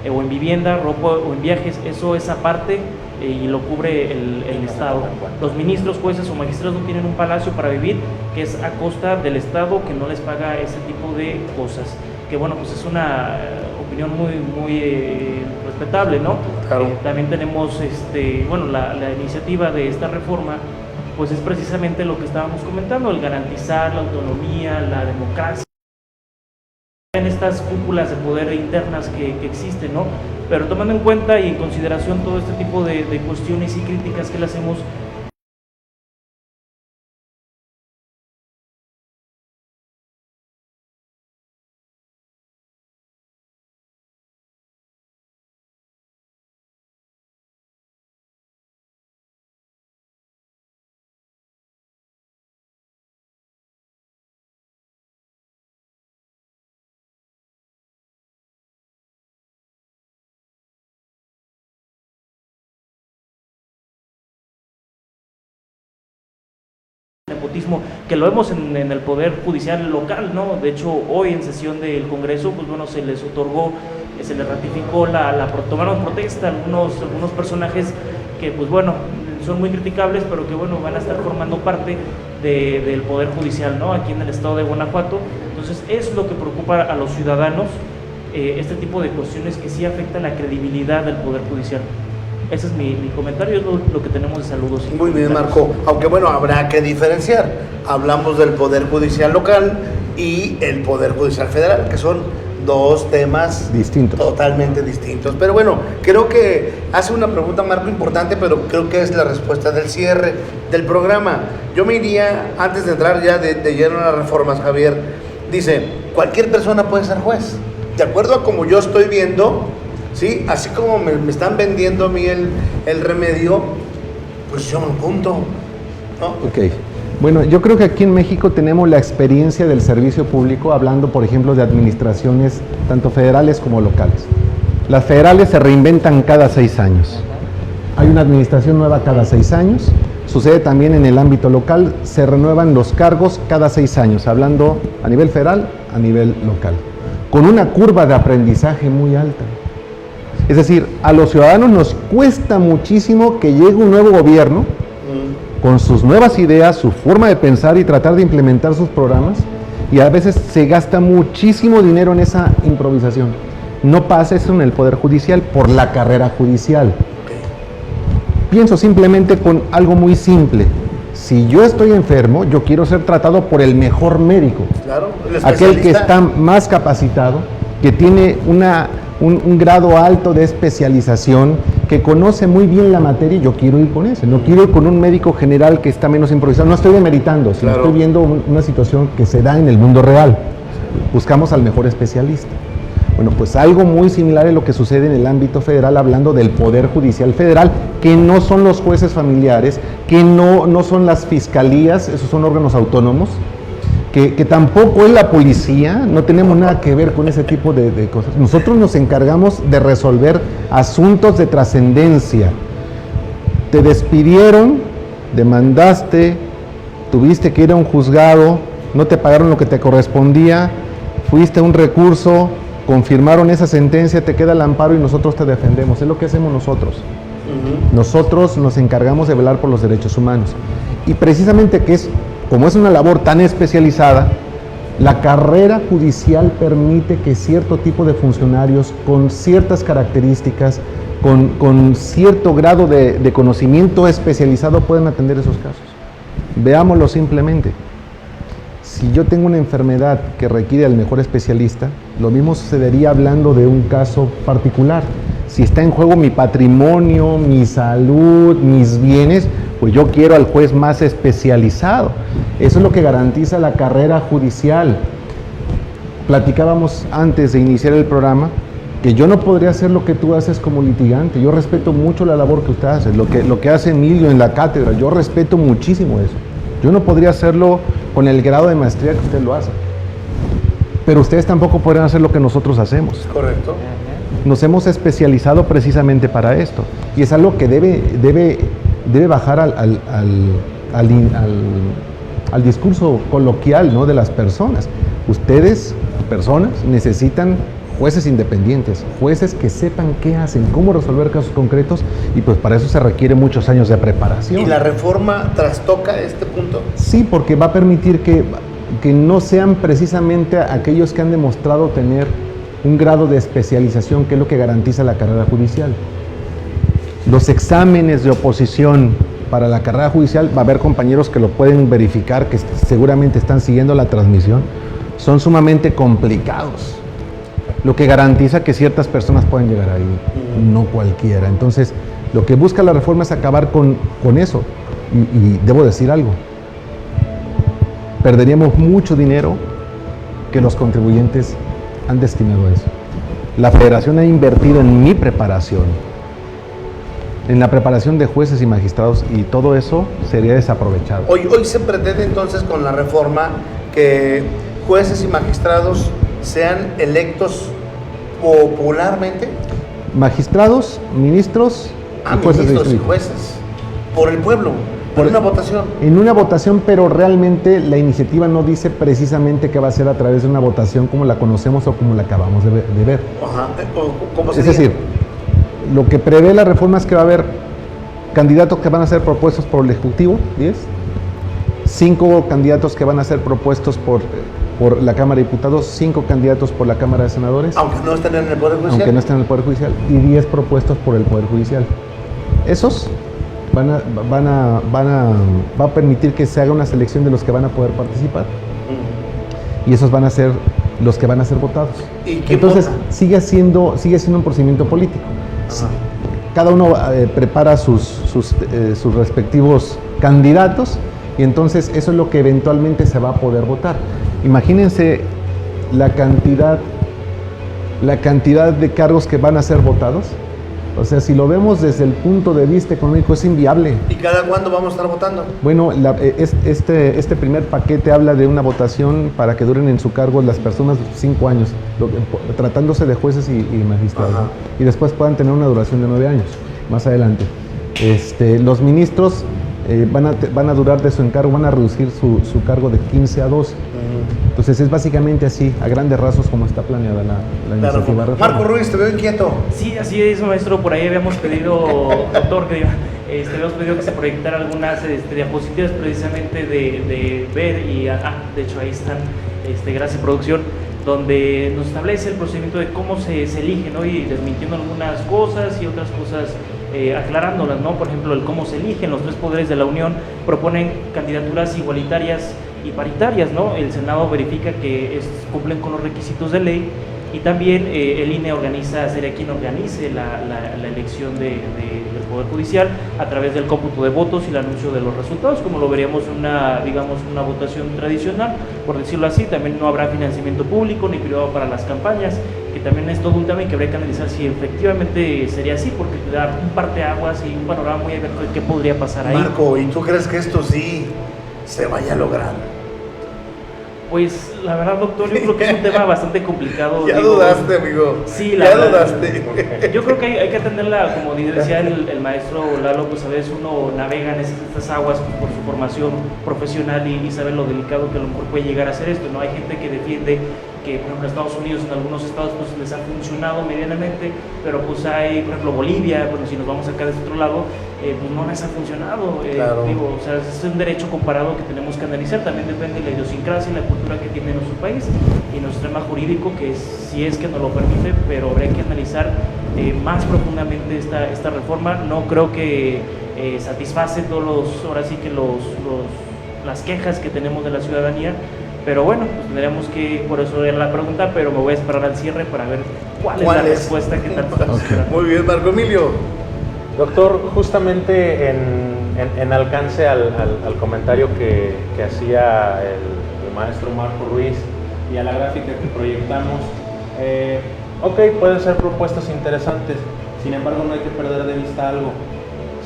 o en vivienda, ropa o en viajes, eso es aparte y lo cubre el Estado. Los ministros, jueces o magistrados no tienen un palacio para vivir, que es a costa del Estado, que no les paga ese tipo de cosas. Que bueno, pues es una opinión muy respetable, ¿no? Claro. También tenemos, bueno, la iniciativa de esta reforma, pues es precisamente lo que estábamos comentando, el garantizar la autonomía, la democracia en estas cúpulas de poder internas que existen, ¿no? Pero tomando en cuenta y en consideración todo este tipo de cuestiones y críticas que le hacemos, nepotismo, que lo vemos en el Poder Judicial local, ¿no? De hecho, hoy en sesión del Congreso, pues bueno, se les otorgó, se les ratificó tomaron protesta algunos personajes que, pues bueno, son muy criticables, pero que bueno, van a estar formando parte del Poder Judicial, ¿no? Aquí en el estado de Guanajuato. Entonces, es lo que preocupa a los ciudadanos, este tipo de cuestiones que sí afectan la credibilidad del Poder Judicial. Ese es mi comentario, es lo que tenemos de saludos. Muy bien, Marco. Aunque bueno, habrá que diferenciar. Hablamos del Poder Judicial local y el Poder Judicial federal, que son dos temas distintos, totalmente distintos. Pero bueno, creo que hace una pregunta, Marco, importante, pero creo que es la respuesta del cierre del programa. Yo me iría, antes de entrar ya de lleno a las reformas, Javier, dice, cualquier persona puede ser juez. De acuerdo a como yo estoy viendo, ¿sí? Así como me están vendiendo a mí el remedio, pues yo me apunto, ¿no? Ok. Bueno, yo creo que aquí en México tenemos la experiencia del servicio público, hablando, por ejemplo, de administraciones tanto federales como locales. Las federales se reinventan cada 6 años. Hay una administración nueva cada 6 años. Sucede también en el ámbito local, se renuevan los cargos cada 6 años, hablando a nivel federal, a nivel local, con una curva de aprendizaje muy alta. Es decir, a los ciudadanos nos cuesta muchísimo que llegue un nuevo gobierno con sus nuevas ideas, su forma de pensar y tratar de implementar sus programas, y a veces se gasta muchísimo dinero en esa improvisación. No pasa eso en el Poder Judicial por la carrera judicial. Pienso simplemente con algo muy simple. Si yo estoy enfermo, yo quiero ser tratado por el mejor médico, claro, aquel que está más capacitado, que tiene un grado alto de especialización, que conoce muy bien la materia, y yo quiero ir con ese. No quiero ir con un médico general que está menos improvisado. No estoy demeritando, sino claro, estoy viendo una situación que se da en el mundo real. Buscamos al mejor especialista. Bueno, pues algo muy similar es lo que sucede en el ámbito federal, hablando del Poder Judicial Federal, que no son los jueces familiares, que no son las fiscalías, esos son órganos autónomos, que tampoco es la policía, no tenemos nada que ver con ese tipo de cosas. Nosotros nos encargamos de resolver asuntos de trascendencia. Te despidieron, demandaste, tuviste que ir a un juzgado, no te pagaron lo que te correspondía, fuiste a un recurso, confirmaron esa sentencia, te queda el amparo y nosotros te defendemos. Es lo que hacemos nosotros. Nosotros nos encargamos de velar por los derechos humanos. Y precisamente como es una labor tan especializada, la carrera judicial permite que cierto tipo de funcionarios con ciertas características, con cierto grado de conocimiento especializado puedan atender esos casos. Veámoslo simplemente. Si yo tengo una enfermedad que requiere al mejor especialista, lo mismo sucedería hablando de un caso particular. Si está en juego mi patrimonio, mi salud, mis bienes, pues yo quiero al juez más especializado. Eso es lo que garantiza la carrera judicial. Platicábamos antes de iniciar el programa que yo no podría hacer lo que tú haces como litigante. Yo respeto mucho la labor que usted hace, lo que hace Emilio en la cátedra. Yo respeto muchísimo eso. Yo no podría hacerlo con el grado de maestría que usted lo hace. Pero ustedes tampoco podrían hacer lo que nosotros hacemos. Correcto. Nos hemos especializado precisamente para esto. Y es algo que debe bajar al discurso coloquial, ¿no?, de las personas. Ustedes, personas, necesitan jueces independientes, jueces que sepan qué hacen, cómo resolver casos concretos, y pues para eso se requiere muchos años de preparación. ¿Y la reforma trastoca este punto? Sí, porque va a permitir que no sean precisamente aquellos que han demostrado tener un grado de especialización, que es lo que garantiza la carrera judicial. Los exámenes de oposición para la carrera judicial, va a haber compañeros que lo pueden verificar, que seguramente están siguiendo la transmisión, son sumamente complicados, lo que garantiza que ciertas personas pueden llegar ahí, no cualquiera. Entonces, lo que busca la reforma es acabar con eso. Y debo decir algo, perderíamos mucho dinero que los contribuyentes han destinado a eso. La federación ha invertido en mi preparación, en la preparación de jueces y magistrados, y todo eso sería desaprovechado. Hoy se pretende entonces con la reforma que jueces y magistrados sean electos popularmente. Magistrados, ministros y jueces de Ministros y distrito. jueces por el pueblo, por una votación. En una votación, pero realmente la iniciativa no dice precisamente que va a ser a través de una votación como la conocemos o como la acabamos de ver. Ajá. ¿Cómo Es sería? decir, lo que prevé la reforma es que va a haber candidatos que van a ser propuestos por el Ejecutivo, 10, 5 candidatos que van a ser propuestos por la Cámara de Diputados, 5 candidatos por la Cámara de Senadores, Aunque no estén en el Poder Judicial. aunque no estén en el Poder Judicial, y 10 propuestos por el Poder Judicial. Esos va a permitir que se haga una selección de los que van a poder participar, y esos van a ser los que van a ser votados. ¿Y quién Entonces vota? sigue siendo un procedimiento político. Ajá. Cada uno prepara sus respectivos candidatos, y entonces eso es lo que eventualmente se va a poder votar. Imagínense la cantidad de cargos que van a ser votados. O sea, si lo vemos desde el punto de vista económico, es inviable. ¿Y cada cuándo vamos a estar votando? Bueno, este primer paquete habla de una votación para que duren en su cargo las personas 5 años, tratándose de jueces y magistrados, Ajá. ¿no? Y después puedan tener una duración de 9 años, más adelante. Los ministros van a durar de su encargo, van a reducir su cargo de 15 a 12. Entonces es básicamente así, a grandes rasgos, como está planeada la iniciativa de reforma. Marco Ruiz, te veo inquieto. Sí, así es, maestro. Por ahí habíamos pedido, doctor, habíamos pedido que se proyectara algunas diapositivas precisamente de ver, y de hecho ahí están, gracias producción, donde nos establece el procedimiento de cómo se elige, ¿no? Y desmintiendo algunas cosas y otras cosas aclarándolas, ¿no? Por ejemplo, el cómo se eligen. Los 3 poderes de la Unión proponen candidaturas igualitarias y paritarias, ¿no? El Senado verifica que cumplen con los requisitos de ley, y también el INE sería quien organice la elección del Poder Judicial a través del cómputo de votos y el anuncio de los resultados, como lo veríamos en una votación tradicional, por decirlo así. También no habrá financiamiento público ni privado para las campañas, que también es todo un tema y que habría que analizar si efectivamente sería así, porque te da un parteaguas y un panorama muy abierto de qué podría pasar ahí. Marco, ¿y tú crees que esto sí se vaya a lograr? Pues la verdad, doctor, yo creo que es un tema bastante complicado. Ya dudaste, amigo. Sí, la ya verdad. dudaste. Yo creo que hay que atenderla, como decía el maestro Lalo, pues a veces uno navega en estas aguas por su formación profesional y sabe lo delicado que a lo mejor puede llegar a ser esto, ¿no? Hay gente que defiende que, por ejemplo, Estados Unidos, en algunos estados, pues les ha funcionado medianamente, pero pues hay, por ejemplo, Bolivia, bueno, si nos vamos acá de este otro lado, pues no les ha funcionado. Claro. O sea, es un derecho comparado que tenemos que analizar. También depende de la idiosincrasia y la cultura que tiene nuestro país y nuestro sistema jurídico, que si es que nos lo permite, pero habría que analizar más profundamente esta reforma. No creo que satisface ahora sí que las quejas que tenemos de la ciudadanía, pero bueno, pues tendremos que, por eso era la pregunta, pero me voy a esperar al cierre para ver cuál es la respuesta que tanto estamos esperando. Muy bien, Marco Emilio. Doctor, justamente en alcance al comentario que hacía el maestro Marco Ruiz y a la gráfica que proyectamos, ok, pueden ser propuestas interesantes, sin embargo no hay que perder de vista algo.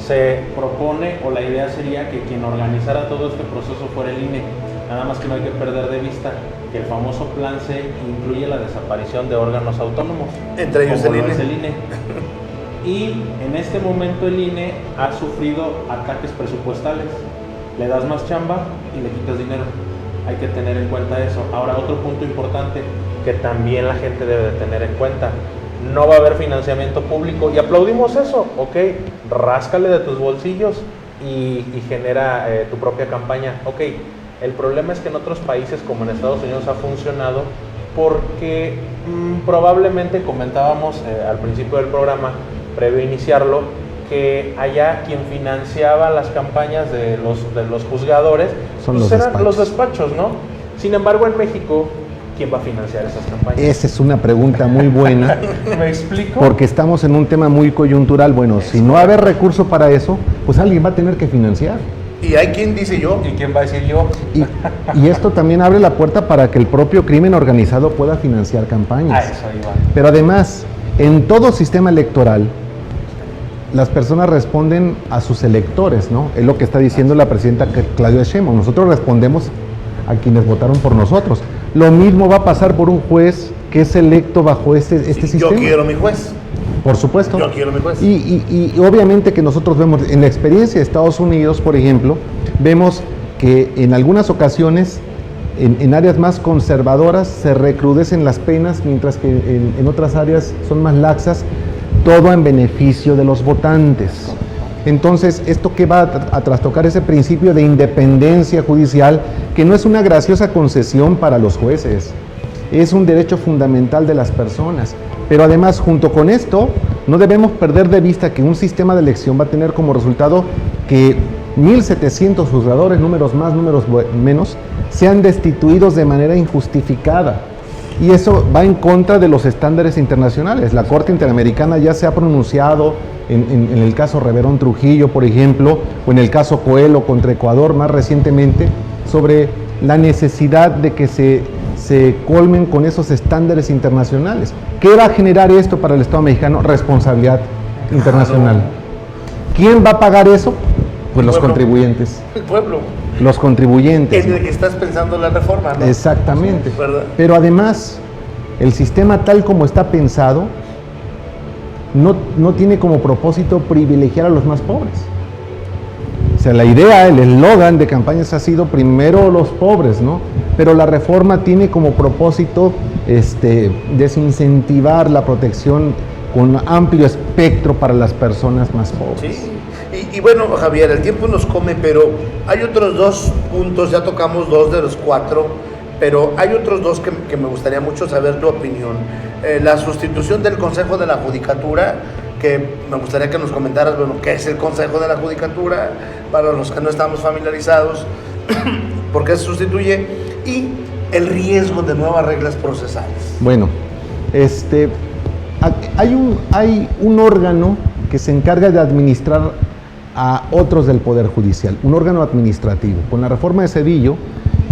Se propone, o la idea sería que quien organizara todo este proceso fuera el INE, nada más que no hay que perder de vista que el famoso plan C incluye la desaparición de órganos autónomos, Entre ellos como el lo INE. es el INE. Y en este momento el INE ha sufrido ataques presupuestales. Le das más chamba y le quitas dinero. Hay que tener en cuenta eso. Ahora, otro punto importante. que también la gente debe de tener en cuenta. No va a haber financiamiento público y aplaudimos eso, ok, ráscale de tus bolsillos y genera tu propia campaña, ok. El problema es que en otros países como en Estados Unidos ha funcionado porque probablemente comentábamos al principio del programa, previo a iniciarlo, que allá quien financiaba las campañas de los juzgadores pues eran los despachos, ¿no? Sin embargo, en México, ¿quién va a financiar esas campañas? Esa es una pregunta muy buena. ¿Me explico? Porque estamos en un tema muy coyuntural. Bueno, si no va a haber recurso para eso, pues alguien va a tener que financiar. Y hay quien dice yo. ¿Y quién va a decir yo? Y esto también abre la puerta para que el propio crimen organizado pueda financiar campañas. Eso iba. Pero además, en todo sistema electoral, las personas responden a sus electores, ¿no? Es lo que está diciendo la presidenta Claudia Sheinbaum. Nosotros respondemos a quienes votaron por nosotros. Lo mismo va a pasar por un juez que es electo bajo este sistema. Yo quiero mi juez. Por supuesto. Yo quiero mi juez. Y obviamente que nosotros vemos, en la experiencia de Estados Unidos, por ejemplo, vemos que en algunas ocasiones, en áreas más conservadoras, se recrudecen las penas, mientras que en otras áreas son más laxas, todo en beneficio de los votantes. Entonces, esto que va a trastocar ese principio de independencia judicial, que no es una graciosa concesión para los jueces, es un derecho fundamental de las personas. Pero además, junto con esto, no debemos perder de vista que un sistema de elección va a tener como resultado que 1.700 juzgadores, números más, números menos, sean destituidos de manera injustificada. Y eso va en contra de los estándares internacionales. La Corte Interamericana ya se ha pronunciado en el caso Reverón Trujillo, por ejemplo, o en el caso Coelho contra Ecuador más recientemente, sobre la necesidad de que se colmen con esos estándares internacionales. ¿Qué va a generar esto para el Estado mexicano? Responsabilidad internacional. ¿Quién va a pagar eso? Pues los contribuyentes. El pueblo. Los contribuyentes. En el que estás pensando la reforma, ¿no? Exactamente. ¿Verdad? Pero además, el sistema tal como está pensado, no tiene como propósito privilegiar a los más pobres. O sea, la idea, el eslogan de campañas ha sido primero los pobres, ¿no? Pero la reforma tiene como propósito desincentivar la protección con amplio espectro para las personas más pobres. Sí. Y bueno, Javier, el tiempo nos come, pero hay otros 2 puntos, ya tocamos 2 de los 4, pero hay otros 2 que me gustaría mucho saber tu opinión. La sustitución del Consejo de la Judicatura, que me gustaría que nos comentaras, bueno, qué es el Consejo de la Judicatura, para los que no estamos familiarizados, por qué se sustituye, y el riesgo de nuevas reglas procesales. Bueno, hay un órgano que se encarga de administrar a otros del Poder Judicial, un órgano administrativo. Con la reforma de Zedillo,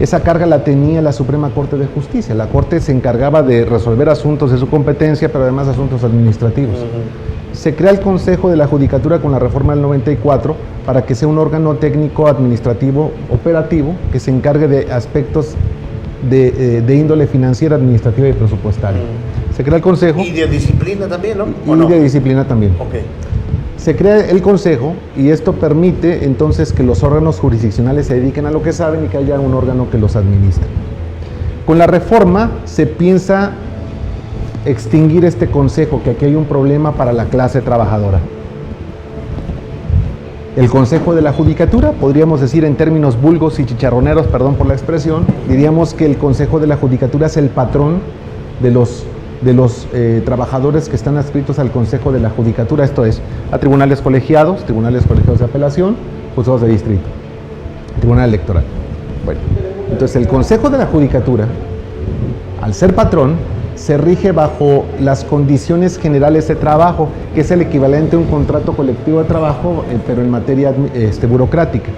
esa carga la tenía la Suprema Corte de Justicia. La Corte se encargaba de resolver asuntos de su competencia, pero además asuntos administrativos. Se crea el Consejo de la Judicatura con la reforma del 94 para que sea un órgano técnico, administrativo, operativo, que se encargue de aspectos de índole financiera, administrativa y presupuestaria. Se crea el Consejo. Y de disciplina también, ¿no? Y de disciplina también. Okay. Se crea el Consejo y esto permite entonces que los órganos jurisdiccionales se dediquen a lo que saben y que haya un órgano que los administre. Con la reforma se piensa extinguir este Consejo, que aquí hay un problema para la clase trabajadora. El Consejo de la Judicatura, podríamos decir en términos vulgos y chicharroneros, perdón por la expresión, diríamos que el Consejo de la Judicatura es el patrón de los trabajadores que están adscritos al Consejo de la Judicatura, esto es, a tribunales colegiados de apelación, juzgados de distrito, tribunal electoral. Bueno, entonces el Consejo de la Judicatura, al ser patrón, se rige bajo las condiciones generales de trabajo, que es el equivalente a un contrato colectivo de trabajo, pero en materia burocrática.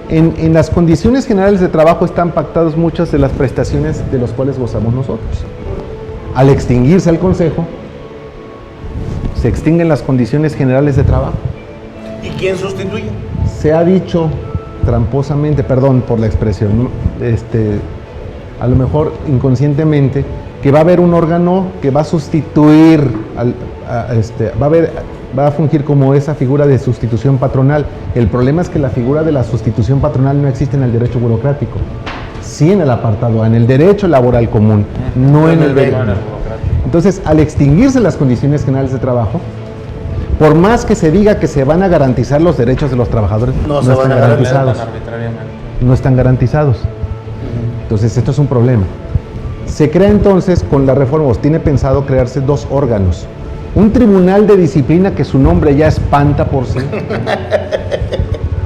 En las condiciones generales de trabajo están pactadas muchas de las prestaciones de las cuales gozamos nosotros. Al extinguirse el Consejo, se extinguen las condiciones generales de trabajo. ¿Y quién sustituye? Se ha dicho tramposamente, perdón por la expresión, a lo mejor inconscientemente, que va a haber un órgano que va a sustituir, va a fungir como esa figura de sustitución patronal. El problema es que la figura de la sustitución patronal no existe en el derecho burocrático. sí en el apartado A, en el derecho laboral común, no en el derecho. Entonces, al extinguirse las condiciones generales de trabajo, por más que se diga que se van a garantizar los derechos de los trabajadores, no están garantizados. No están garantizados. Entonces, esto es un problema. Se crea entonces, con la reforma, o tiene pensado crearse 2 órganos. Un tribunal de disciplina que su nombre ya espanta por sí.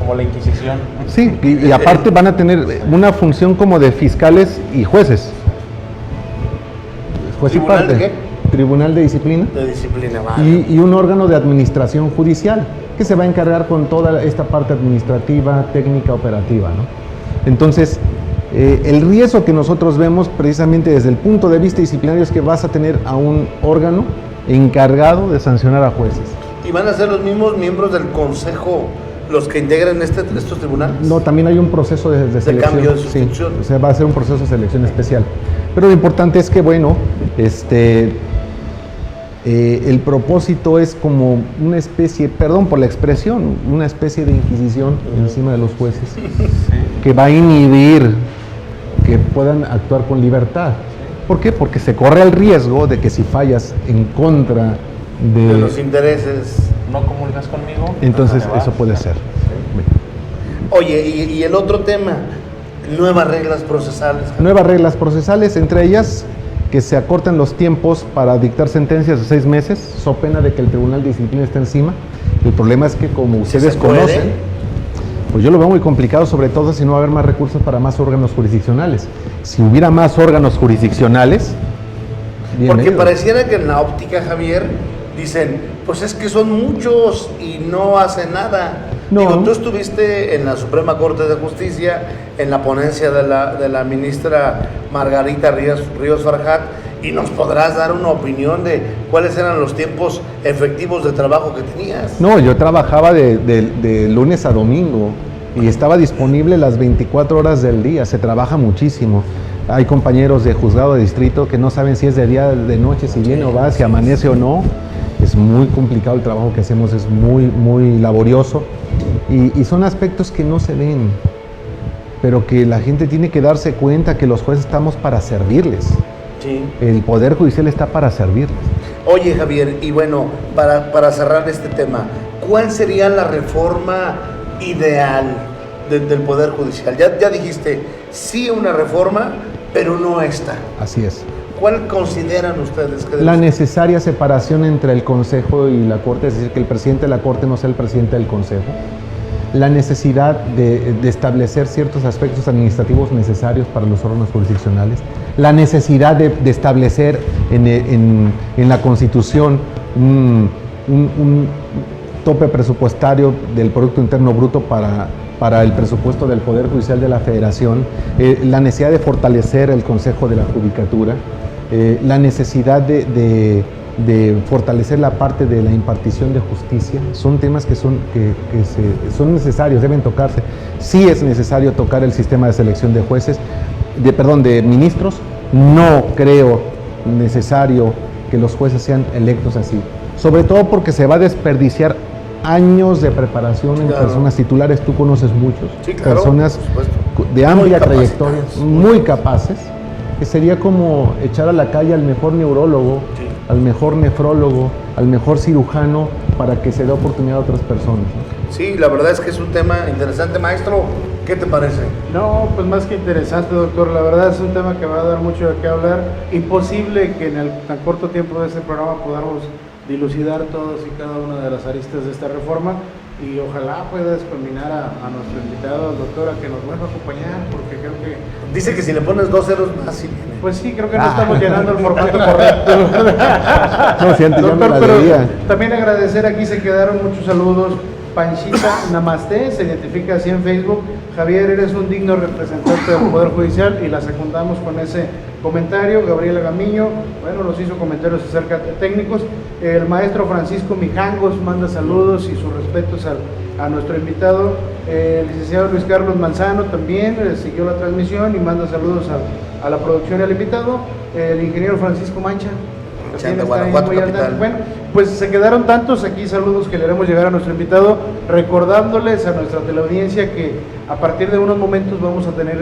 Como la Inquisición. Sí, y aparte van a tener una función como de fiscales y jueces. Juez y ¿Tribunal parte. de qué? Tribunal de disciplina. De disciplina, vale. Y un órgano de administración judicial que se va a encargar con toda esta parte administrativa, técnica, operativa, ¿no? Entonces, el riesgo que nosotros vemos precisamente desde el punto de vista disciplinario es que vas a tener a un órgano encargado de sancionar a jueces. ¿Y van a ser los mismos miembros del consejo los que integren estos tribunales? No, también hay un proceso de selección. cambio, de sustitución. Sí, o sea, va a ser un proceso de selección especial. Pero lo importante es que, bueno, el propósito es como una especie, perdón por la expresión, una especie de inquisición encima de los jueces, que va a inhibir que puedan actuar con libertad. ¿Por qué? Porque se corre el riesgo de que si fallas en contra De los intereses. ¿No comulgas conmigo? entonces Te vas. eso puede ser. Oye, y el otro tema, nuevas reglas procesales. Nuevas reglas procesales, entre ellas que se acorten los tiempos para dictar sentencias de 6 meses, so pena de que el Tribunal de Disciplina esté encima. El problema es que como ustedes se puede? conocen, pues yo lo veo muy complicado, sobre todo si no va a haber más recursos para más órganos jurisdiccionales. Si hubiera más órganos jurisdiccionales, Porque bienvenido. pareciera que en la óptica, Javier, dicen, pues es que son muchos y no hacen nada. No. Digo, tú estuviste en la Suprema Corte de Justicia, en la ponencia de la ministra Margarita Ríos Farjat, y nos podrás dar una opinión de cuáles eran los tiempos efectivos de trabajo que tenías. No, yo trabajaba de lunes a domingo y estaba disponible las 24 horas del día, se trabaja muchísimo. Hay compañeros de juzgado de distrito que no saben si es de día, de noche, si viene o va, si amanece o no. Es muy complicado el trabajo que hacemos, es muy laborioso y son aspectos que no se ven, pero que la gente tiene que darse cuenta que los jueces estamos para servirles. Sí. El Poder Judicial está para servirles. Oye, Javier, y bueno, para cerrar este tema, ¿cuál sería la reforma ideal del Poder Judicial? Ya dijiste, sí una reforma, pero no esta. Así es. ¿Cuál consideran ustedes que debe La ser? necesaria separación entre el Consejo y la Corte, es decir, que el presidente de la Corte no sea el presidente del Consejo. La necesidad de establecer ciertos aspectos administrativos necesarios para los órganos jurisdiccionales. La necesidad de establecer en la Constitución un tope presupuestario del Producto Interno Bruto para el presupuesto del Poder Judicial de la Federación. La necesidad de fortalecer el Consejo de la Judicatura. La necesidad de fortalecer la parte de la impartición de justicia. Son temas que son necesarios, deben tocarse. Sí es necesario tocar el sistema de selección de jueces, de ministros. No creo necesario que los jueces sean electos así, sobre todo porque se va a desperdiciar años de preparación en Claro. personas titulares. Tú conoces muchos, Sí, claro, personas por supuesto. de amplia Muy trayectoria, capacitados. muy capaces, que sería como echar a la calle al mejor neurólogo, Sí. al mejor nefrólogo, al mejor cirujano, para que se dé oportunidad a otras personas, ¿no? Sí, la verdad es que es un tema interesante, maestro. ¿Qué te parece? No, pues más que interesante, doctor. La verdad es un tema que va a dar mucho de qué hablar. Imposible que en el tan corto tiempo de este programa podamos dilucidar todas y cada una de las aristas de esta reforma. Y ojalá puedas combinar a nuestro invitado, al doctor, a que nos vuelva a acompañar, porque creo que... Dice que si le pones 2 ceros más, sí viene. Pues sí, creo que no estamos llenando el formato correcto. No, si antes ya me la pero debía. también agradecer, aquí se quedaron muchos saludos. Panchita Namaste, se identifica así en Facebook. Javier, eres un digno representante del Poder Judicial y la secundamos con ese comentario. Gabriela Gamiño, bueno, nos hizo comentarios acerca de técnicos. El maestro Francisco Mijangos manda saludos y sus respetos a nuestro invitado. El licenciado Luis Carlos Manzano también siguió la transmisión y manda saludos a la producción y al invitado. El ingeniero Francisco Mancha. Mancha, de también está ahí Guanajuato muy al capital. tanto. Bueno, pues se quedaron tantos aquí saludos que le haremos llegar a nuestro invitado, recordándoles a nuestra teleaudiencia que a partir de unos momentos vamos a tener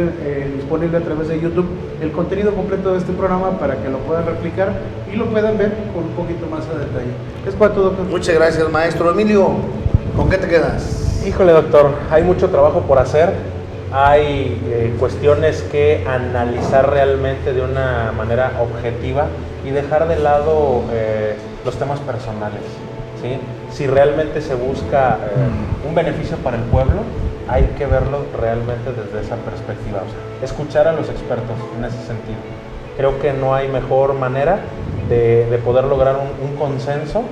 disponible a través de YouTube el contenido completo de este programa para que lo puedan replicar y lo puedan ver con un poquito más a detalle. Es cuanto, doctor. Muchas gracias, maestro. Emilio, ¿con qué te quedas? Híjole, doctor, hay mucho trabajo por hacer, hay cuestiones que analizar realmente de una manera objetiva y dejar de lado los temas personales, ¿sí? Si realmente se busca un beneficio para el pueblo, hay que verlo realmente desde esa perspectiva, o sea, escuchar a los expertos en ese sentido. Creo que no hay mejor manera de poder lograr un consenso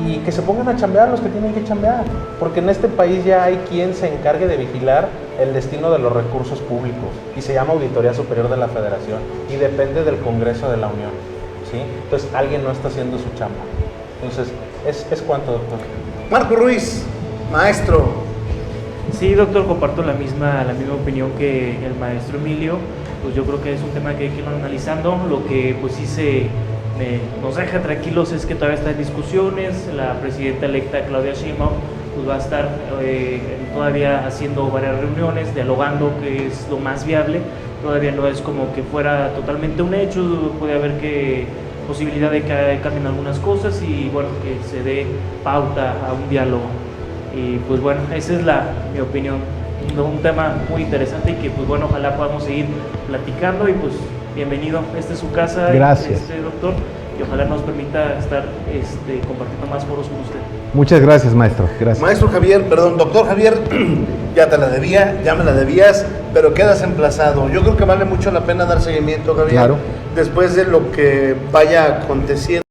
y que se pongan a chambear los que tienen que chambear, porque en este país ya hay quien se encargue de vigilar el destino de los recursos públicos y se llama Auditoría Superior de la Federación y depende del Congreso de la Unión, ¿sí? Entonces alguien no está haciendo su chamba. Entonces, es cuanto, doctor. Marco Ruiz, maestro. Sí, doctor, comparto la misma opinión que el maestro Emilio. Pues yo creo que es un tema que hay que ir analizando. Lo que pues sí nos deja tranquilos es que todavía está en discusiones. La presidenta electa Claudia Sheinbaum pues va a estar todavía haciendo varias reuniones, dialogando, que es lo más viable. Todavía no es como que fuera totalmente un hecho, puede haber posibilidad de que cambien algunas cosas y bueno, que se dé pauta a un diálogo. Y pues bueno, esa es mi opinión, un tema muy interesante y que pues bueno, ojalá podamos seguir platicando y pues bienvenido, esta es su casa, Gracias. Doctor, y ojalá nos permita estar compartiendo más foros con usted. Muchas gracias, maestro. Gracias. Maestro Javier, perdón, doctor Javier, ya te la debía, ya me la debías, pero quedas emplazado. Yo creo que vale mucho la pena dar seguimiento, Javier, Claro. después de lo que vaya aconteciendo.